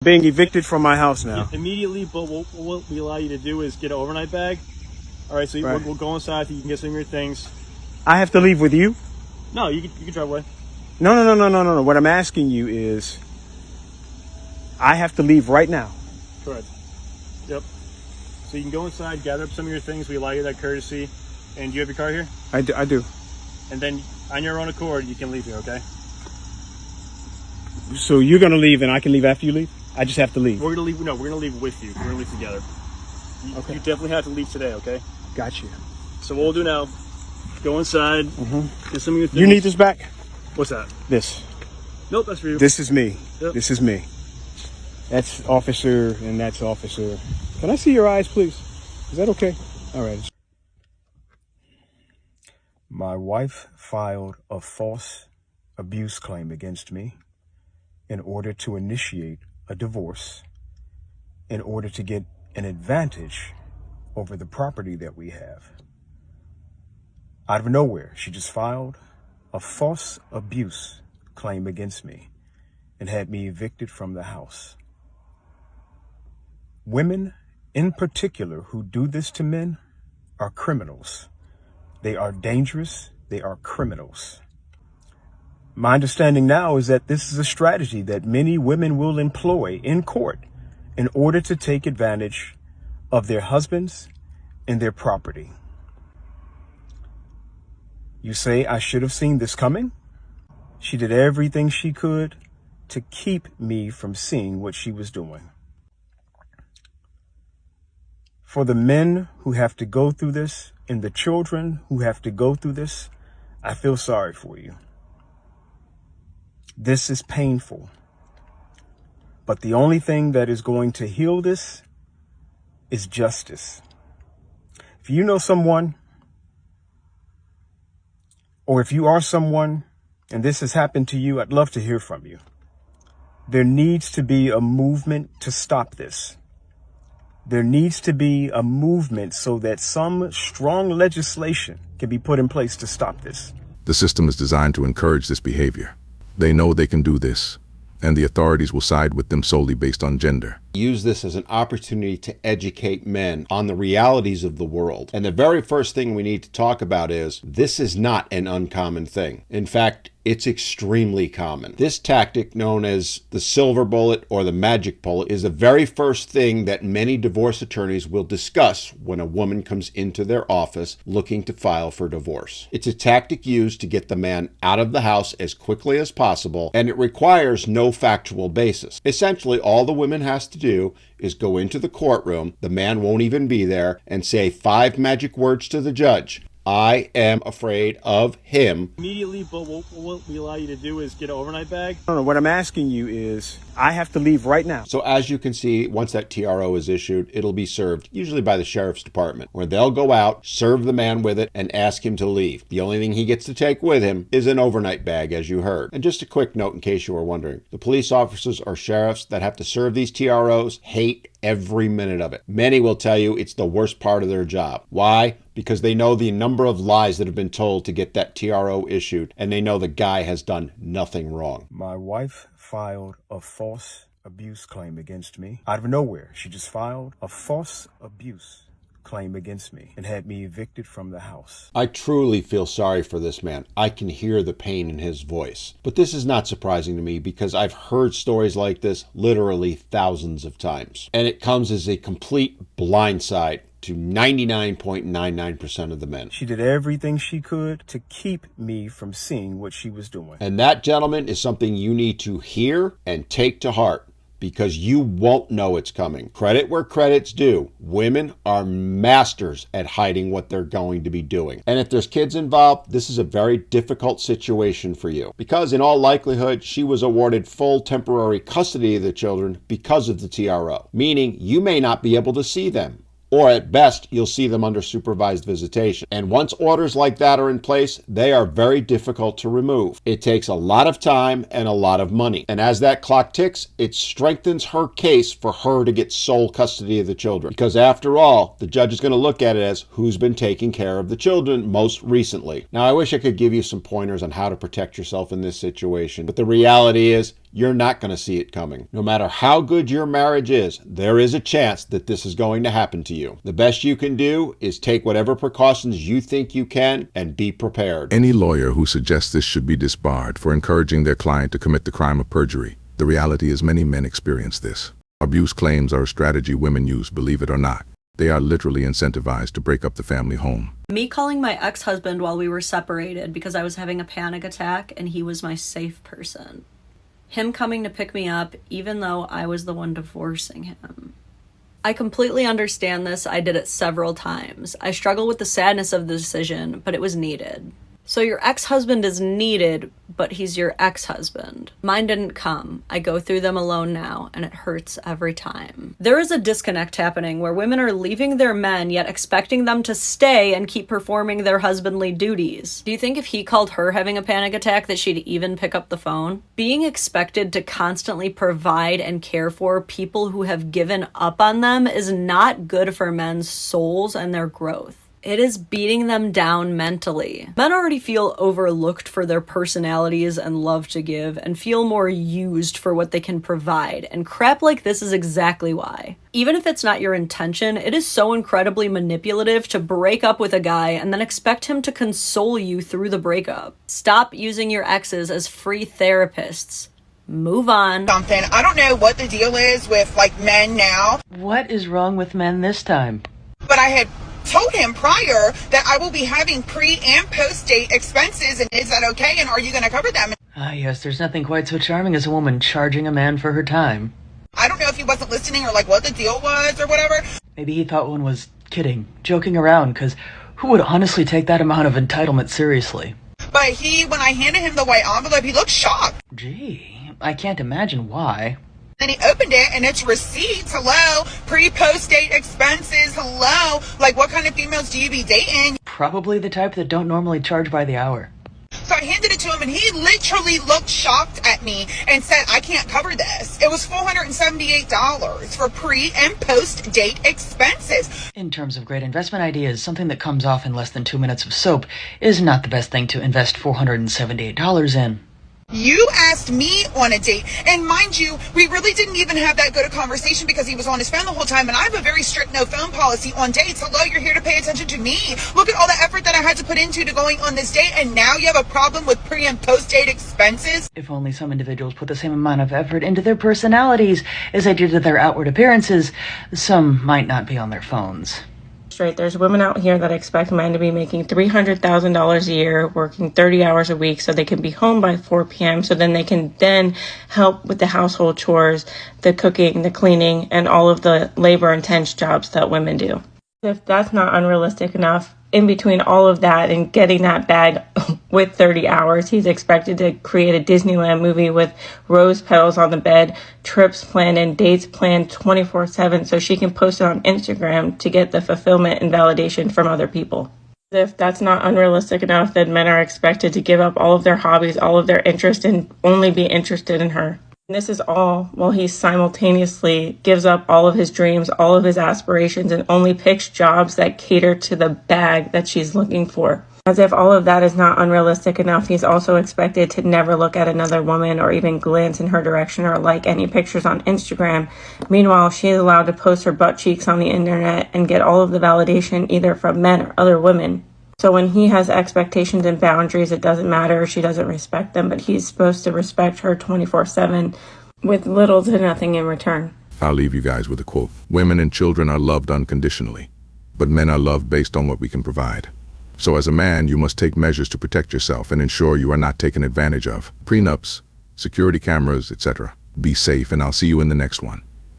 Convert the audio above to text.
Being evicted from my house now. Yeah, immediately, but what we allow you to do is get an overnight bag. All right, so Right. we'll go inside so you can get some of your things. I have to leave with you? No, you can drive away. No. What I'm asking you is, I have to leave right now. Correct. Yep. So you can go inside, gather up some of your things. We allow you that courtesy. And do you have your car here? I do. And then on your own accord, you can leave here, okay? So you're gonna leave and I can leave after you leave? I just have to leave. We're gonna leave. No, we're gonna leave with you. We're gonna leave together. Okay. You definitely have to leave today, okay? Got you. So what we'll do now, go inside, get some of your things. You need this back? What's that? This. Nope, that's for you. This is me. Yep. This is me. That's officer and that's officer. Can I see your eyes, please? Is that okay? All right. My wife filed a false abuse claim against me in order to initiate a divorce, in order to get an advantage over the property that we have. Out of nowhere, she just filed a false abuse claim against me and had me evicted from the house. Women in particular who do this to men are criminals. They are dangerous. They are criminals. My understanding now is that this is a strategy that many women will employ in court in order to take advantage of their husbands and their property. You say I should have seen this coming? She did everything she could to keep me from seeing what she was doing. For the men who have to go through this and the children who have to go through this, I feel sorry for you. This is painful. But the only thing that is going to heal this is justice. If you know someone, or if you are someone and this has happened to you, I'd love to hear from you. There needs to be a movement to stop this. There needs to be a movement so that some strong legislation can be put in place to stop this. The system is designed to encourage this behavior. They know they can do this, and the authorities will side with them solely based on gender. Use this as an opportunity to educate men on the realities of the world. And the very first thing we need to talk about is this is not an uncommon thing. In fact, it's extremely common. This tactic, known as the silver bullet or the magic bullet, is the very first thing that many divorce attorneys will discuss when a woman comes into their office looking to file for divorce. It's a tactic used to get the man out of the house as quickly as possible, and it requires no factual basis. Essentially, all the woman has to do is go into the courtroom, the man won't even be there, and say 5 magic words to the judge. I am afraid of him. Immediately, but what we allow you to do is get an overnight bag. What I'm asking you is, I have to leave right now. So as you can see, once that TRO is issued, it'll be served, usually by the sheriff's department, where they'll go out, serve the man with it, and ask him to leave. The only thing he gets to take with him is an overnight bag, as you heard. And just a quick note in case you were wondering, the police officers or sheriffs that have to serve these TROs hate every minute of it. Many will tell you it's the worst part of their job. Why? Because they know the number of lies that have been told to get that TRO issued, and they know the guy has done nothing wrong. My wife filed a false abuse claim against me. Out of nowhere, she just filed a false abuse claim against me and had me evicted from the house. I truly feel sorry for this man. I can hear the pain in his voice. But this is not surprising to me because I've heard stories like this literally thousands of times. And it comes as a complete blindside to 99.99% of the men. She did everything she could to keep me from seeing what she was doing. And that, gentlemen, is something you need to hear and take to heart, because you won't know it's coming. Credit where credit's due. Women are masters at hiding what they're going to be doing. And if there's kids involved, this is a very difficult situation for you, because in all likelihood, she was awarded full temporary custody of the children because of the TRO, meaning you may not be able to see them. Or at best, you'll see them under supervised visitation. And once orders like that are in place, they are very difficult to remove. It takes a lot of time and a lot of money. And as that clock ticks, it strengthens her case for her to get sole custody of the children. Because after all, the judge is going to look at it as who's been taking care of the children most recently. Now, I wish I could give you some pointers on how to protect yourself in this situation, but the reality is you're not going to see it coming. No matter how good your marriage is, there is a chance that this is going to happen to you. The best you can do is take whatever precautions you think you can and be prepared. Any lawyer who suggests this should be disbarred for encouraging their client to commit the crime of perjury. The reality is many men experience this. Abuse claims are a strategy women use, believe it or not. They are literally incentivized to break up the family home. Me calling my ex-husband while we were separated because I was having a panic attack and he was my safe person. Him coming to pick me up even though I was the one divorcing him. I completely understand this. I did it several times. I struggle with the sadness of the decision, but it was needed. So your ex-husband is needed, but he's your ex-husband. Mine didn't come. I go through them alone now, and it hurts every time. There is a disconnect happening where women are leaving their men, yet expecting them to stay and keep performing their husbandly duties. Do you think if he called her having a panic attack that she'd even pick up the phone? Being expected to constantly provide and care for people who have given up on them is not good for men's souls and their growth. It is beating them down mentally. Men already feel overlooked for their personalities and love to give, and feel more used for what they can provide, and crap like this is exactly why. Even if it's not your intention, it is so incredibly manipulative to break up with a guy and then expect him to console you through the breakup. Stop using your exes as free therapists. Move on. Something. I don't know what the deal is with men now. What is wrong with men this time? But I had told him prior that I will be having pre and post date expenses, and is that okay, and are you going to cover them? Ah, yes, there's nothing quite so charming as a woman charging a man for her time. I don't know if he wasn't listening or what the deal was or whatever. Maybe he thought one was kidding, joking around, because who would honestly take that amount of entitlement seriously? But when I handed him the white envelope, he looked shocked. Gee, I can't imagine why. And he opened it, and it's receipts. Hello, pre-post date expenses. Hello, what kind of females do you be dating? Probably the type that don't normally charge by the hour. So I handed it to him, and he literally looked shocked at me and said, I can't cover this. It was $478 for pre and post date expenses. In terms of great investment ideas, something that comes off in less than 2 minutes of soap is not the best thing to invest $478 in. You asked me on a date, and mind you, we really didn't even have that good a conversation because he was on his phone the whole time, and I have a very strict no phone policy on dates. Hello, you're here to pay attention to me. Look at all the effort that I had to put into going on this date, and now you have a problem with pre and post date expenses? If only some individuals put the same amount of effort into their personalities as they did to their outward appearances, some might not be on their phones. There's women out here that expect men to be making $300,000 a year, working 30 hours a week so they can be home by 4 p.m. so then they can then help with the household chores, the cooking, the cleaning, and all of the labor-intense jobs that women do. If that's not unrealistic enough, in between all of that and getting that bag with 30 hours, he's expected to create a Disneyland movie with rose petals on the bed, trips planned and dates planned 24/7 so she can post it on Instagram to get the fulfillment and validation from other people. If that's not unrealistic enough, then men are expected to give up all of their hobbies, all of their interests, and only be interested in her. And this is all while he simultaneously gives up all of his dreams, all of his aspirations, and only picks jobs that cater to the bag that she's looking for. As if all of that is not unrealistic enough, he's also expected to never look at another woman or even glance in her direction or like any pictures on Instagram. Meanwhile, she is allowed to post her butt cheeks on the internet and get all of the validation either from men or other women. So when he has expectations and boundaries, it doesn't matter if she doesn't respect them, but he's supposed to respect her 24/7 with little to nothing in return. I'll leave you guys with a quote. Women and children are loved unconditionally, but men are loved based on what we can provide. So as a man, you must take measures to protect yourself and ensure you are not taken advantage of. Prenups, security cameras, etc. Be safe, and I'll see you in the next one.